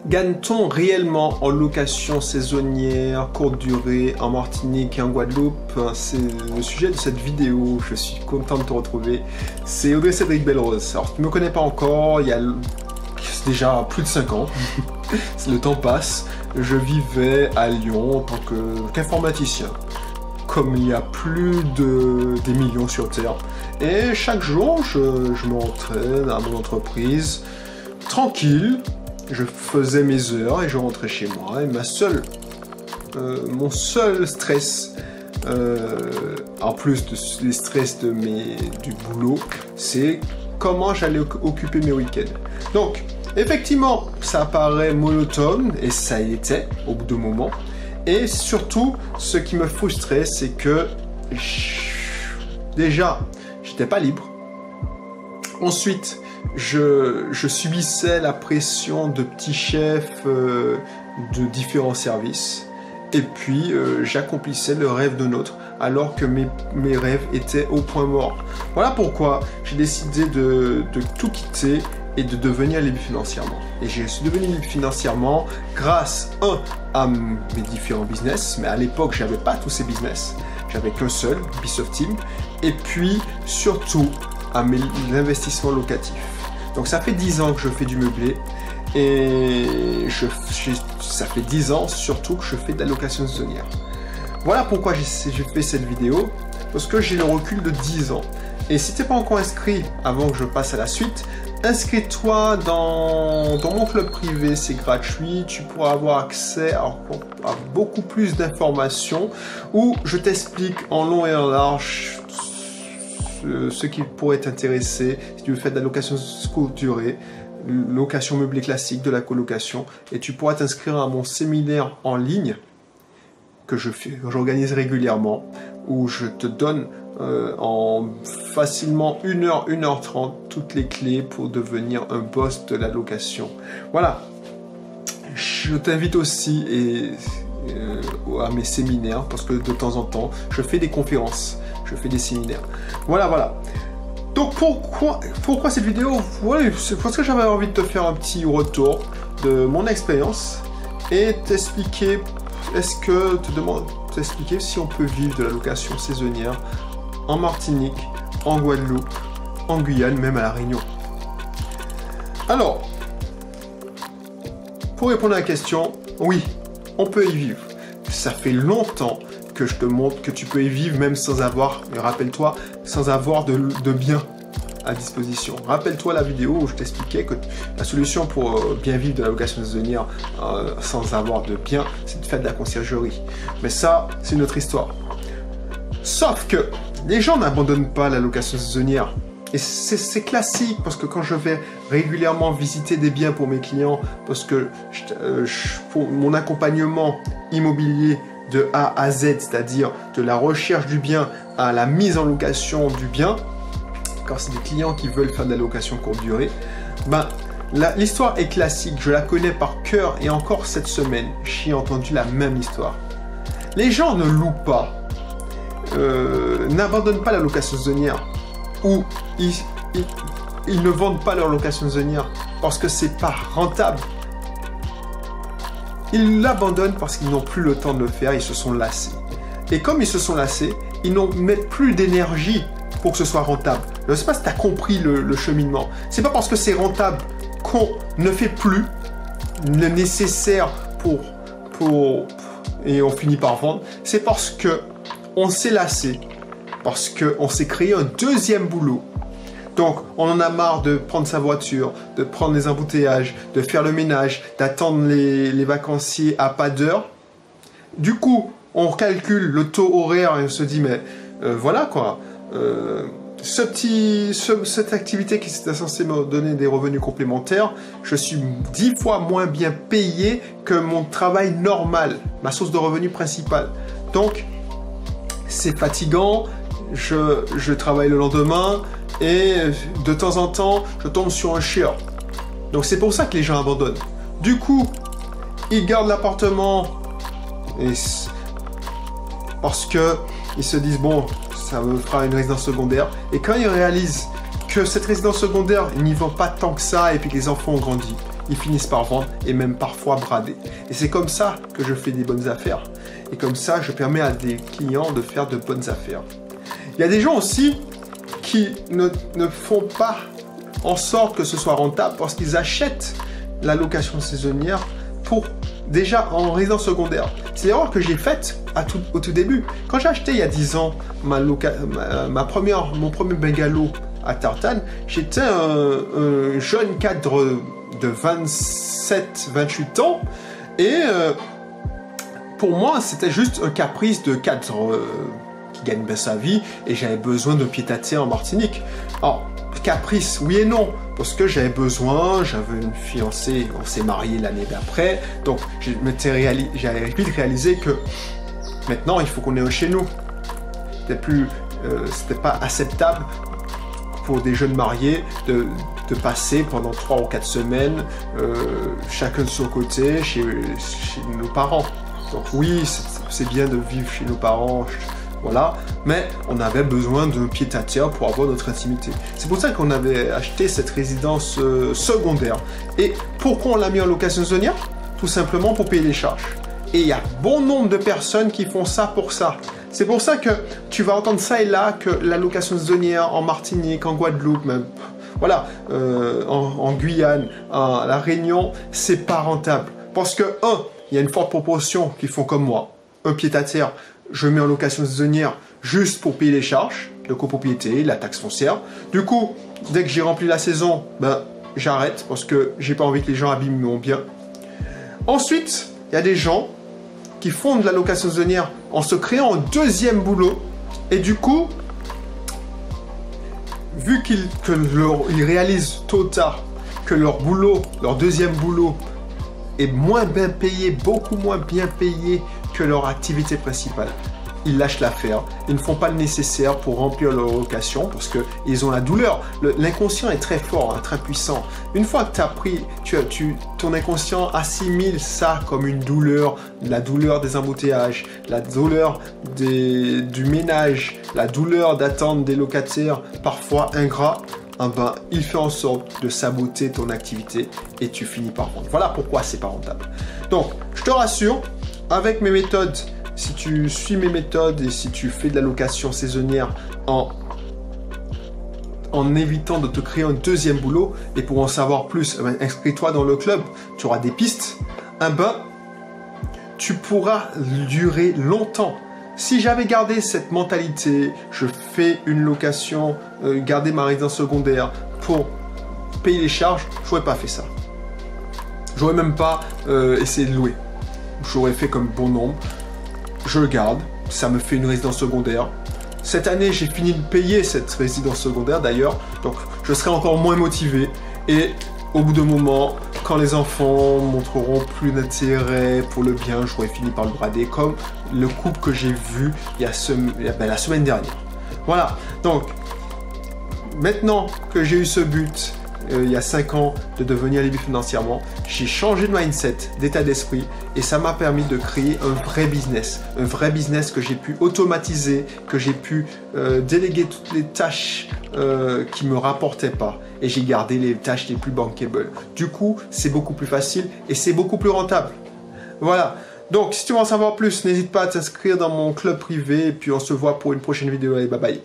Gagne-t-on réellement en location saisonnière, courte durée, en Martinique et en Guadeloupe? C'est le sujet de cette vidéo, je suis content de te retrouver. C'est Audrey Cédric Belrose. Alors tu ne me connais pas encore, il y a déjà plus de 5 ans, le temps passe. Je vivais à Lyon en tant qu'informaticien. Comme il y a plus des millions sur Terre. Et chaque jour, je m'entraîne à mon entreprise, tranquille. Je faisais mes heures et je rentrais chez moi. Et mon seul stress, en plus des stress du boulot, c'est comment j'allais occuper mes week-ends. Donc, effectivement, ça paraît monotone, et ça a été au bout d'un moment. Et surtout, ce qui me frustrait, c'est que déjà, j'étais pas libre. Ensuite, je subissais la pression de petits chefs de différents services. Et puis, j'accomplissais le rêve d'un autre, alors que mes rêves étaient au point mort. Voilà pourquoi j'ai décidé de tout quitter et de devenir libre financièrement. Et je suis devenu libre financièrement grâce, à mes différents business, mais à l'époque, j'avais pas tous ces business. J'avais qu'un seul, Ubisoft Team, et puis surtout à mes investissements locatifs. Donc ça fait 10 ans que je fais du meublé, et ça fait 10 ans surtout que je fais de la location saisonnière. Voilà pourquoi j'ai fait cette vidéo, parce que j'ai le recul de 10 ans. Et si tu n'es pas encore inscrit, avant que je passe à la suite, inscris-toi dans mon club privé, c'est gratuit, tu pourras avoir accès à beaucoup plus d'informations où je t'explique en long et en large ce qui pourrait t'intéresser si tu veux faire de la location courte durée, location meublée classique, de la colocation, et tu pourras t'inscrire à mon séminaire en ligne que j'organise régulièrement, où je te donne en facilement 1h, 1h30 toutes les clés pour devenir un boss de la location. Voilà, je t'invite aussi à mes séminaires, parce que de temps en temps je fais des conférences, je fais des séminaires. Voilà. Donc pourquoi cette vidéo? Ouais, c'est parce que j'avais envie de te faire un petit retour de mon expérience et t'expliquer t'expliquer si on peut vivre de la location saisonnière en Martinique, en Guadeloupe, en Guyane, même à La Réunion. Alors, pour répondre à la question, oui, on peut y vivre. Ça fait longtemps que je te montre que tu peux y vivre même sans avoir, rappelle-toi, sans avoir de biens à disposition. Rappelle-toi la vidéo où je t'expliquais que la solution pour bien vivre de la location saisonnière sans avoir de biens, c'est de faire de la conciergerie. Mais ça, c'est une autre histoire. Sauf que les gens n'abandonnent pas la location saisonnière. Et c'est classique, parce que quand je vais régulièrement visiter des biens pour mes clients, parce que pour mon accompagnement immobilier de A à Z, c'est-à-dire de la recherche du bien à la mise en location du bien, quand c'est des clients qui veulent faire de la location courte durée, l'histoire est classique, je la connais par cœur, et encore cette semaine, j'ai entendu la même histoire. Les gens ne louent pas, n'abandonnent pas la location saisonnière, ou ils ne vendent pas leur location saisonnière parce que c'est pas rentable. Ils l'abandonnent parce qu'ils n'ont plus le temps de le faire, ils se sont lassés. Et comme ils se sont lassés, ils n'ont plus d'énergie pour que ce soit rentable. Je ne sais pas si tu as compris le cheminement. C'est pas parce que c'est rentable qu'on ne fait plus le nécessaire et on finit par vendre. C'est parce que on s'est lassé, parce qu'on s'est créé un deuxième boulot. Donc, on en a marre de prendre sa voiture, de prendre les embouteillages, de faire le ménage, d'attendre les vacanciers à pas d'heure. Du coup, on calcule le taux horaire et on se dit, mais voilà quoi, cette activité qui était censée me donner des revenus complémentaires, je suis 10 fois moins bien payé que mon travail normal, ma source de revenus principale. Donc, c'est fatigant, je travaille le lendemain et de temps en temps, je tombe sur un chieur. Donc c'est pour ça que les gens abandonnent. Du coup, ils gardent l'appartement parce qu'ils se disent, bon, ça me fera une résidence secondaire. Et quand ils réalisent que cette résidence secondaire, ils n'y vont pas tant que ça et puis que les enfants ont grandi, ils finissent par vendre et même parfois brader. Et c'est comme ça que je fais des bonnes affaires. Et comme ça, je permets à des clients de faire de bonnes affaires. Il y a des gens aussi qui ne font pas en sorte que ce soit rentable parce qu'ils achètent la location saisonnière pour déjà en résidence secondaire. C'est l'erreur que j'ai faite au tout début. Quand j'ai acheté il y a 10 ans mon premier bungalow à Tartane, j'étais un jeune cadre de 27-28 ans et pour moi c'était juste un caprice de cadre qui gagne bien sa vie et j'avais besoin de pied-à-terre en Martinique. Alors, caprice, oui et non, parce que j'avais une fiancée, on s'est marié l'année d'après, donc j'avais vite réalisé que maintenant il faut qu'on ait un chez nous. C'était pas acceptable pour des jeunes mariés de passer pendant 3 ou 4 semaines chacun de son côté chez nos parents. Donc oui, c'est bien de vivre chez nos parents, voilà, mais on avait besoin d'un pied-à-terre pour avoir notre intimité. C'est pour ça qu'on avait acheté cette résidence secondaire. Et pourquoi on l'a mis en location saisonnière? Tout simplement pour payer les charges. Et il y a bon nombre de personnes qui font ça pour ça. C'est pour ça que tu vas entendre ça et là que la location saisonnière en Martinique, en Guadeloupe, même, voilà, en Guyane, à La Réunion, c'est pas rentable. Parce que, il y a une forte proportion qui font comme moi. Un pied-à-terre, je mets en location saisonnière juste pour payer les charges de copropriété, la taxe foncière. Du coup, dès que j'ai rempli la saison, j'arrête parce que j'ai pas envie que les gens abîment mon bien. Ensuite, il y a des gens qui font de la location saisonnière en se créant un deuxième boulot et du coup, vu qu'ils réalisent tôt ou tard que leur deuxième boulot est moins bien payé, beaucoup moins bien payé que leur activité principale. Ils lâchent l'affaire, ils ne font pas le nécessaire pour remplir leur location parce qu'ils ont la douleur. L'inconscient est très fort, très puissant. Une fois que tu as pris, ton inconscient assimile ça comme une douleur, la douleur des embouteillages, la douleur du ménage, la douleur d'attendre des locataires parfois ingrats. Il fait en sorte de saboter ton activité et tu finis par vendre. Voilà pourquoi c'est pas rentable. Donc, je te rassure, avec mes méthodes, si tu suis mes méthodes et si tu fais de la location saisonnière en évitant de te créer un deuxième boulot, et pour en savoir plus, inscris-toi dans le club, tu auras des pistes, tu pourras durer longtemps. Si j'avais gardé cette mentalité, je fais une location, garder ma résidence secondaire pour payer les charges, je n'aurais pas fait ça. J'aurais même pas essayé de louer. J'aurais fait comme bon nombre. Je le garde, ça me fait une résidence secondaire. Cette année, j'ai fini de payer cette résidence secondaire d'ailleurs, donc je serai encore moins motivé. Et au bout d'un moment, quand les enfants montreront plus d'intérêt pour le bien, j'aurais fini par le brader, comme le couple que j'ai vu la semaine dernière. Voilà, donc maintenant que j'ai eu ce but, il y a 5 ans, de devenir libre financièrement, j'ai changé de mindset, d'état d'esprit, et ça m'a permis de créer un vrai business que j'ai pu automatiser, que j'ai pu déléguer toutes les tâches qui me rapportaient pas, et j'ai gardé les tâches les plus bankable. Du coup, c'est beaucoup plus facile et c'est beaucoup plus rentable. Voilà. Donc, si tu veux en savoir plus, n'hésite pas à t'inscrire dans mon club privé, et puis on se voit pour une prochaine vidéo. Allez, bye bye.